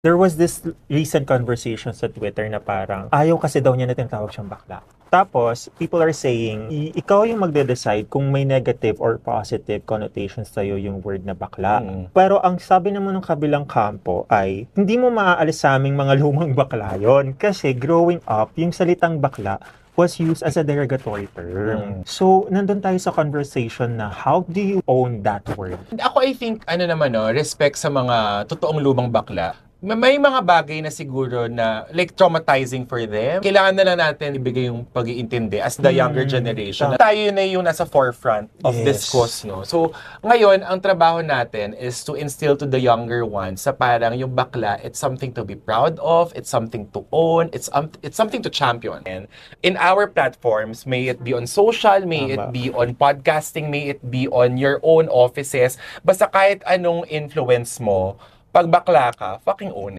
there was this recent conversation sa Twitter na parang ayaw kasi daw niya na tinatawag siyang bakla. Tapos, people are saying, ikaw yung magde-decide kung may negative or positive connotations sa'yo yung word na bakla. Pero ang sabi naman ng kabilang kampo ay, hindi mo maaalis sa aming mga lumang bakla yon. Kasi growing up, yung salitang bakla was used as a derogatory term. So, nandun tayo sa conversation na how do you own that word? Ako, I think, respect sa mga totoong lumang bakla. May mga bagay na siguro na like traumatizing for them. Kailangan na lang natin ibigay yung pag-iintindi as the younger generation. Tayo na yung nasa forefront of this cause, no? So, ngayon, ang trabaho natin is to instill to the younger ones sa parang yung bakla, it's something to be proud of, it's something to own, it's something to champion. And in our platforms, may it be on social, may it be on podcasting, may it be on your own offices, basta kahit anong influence mo, pag bakla ka, fucking own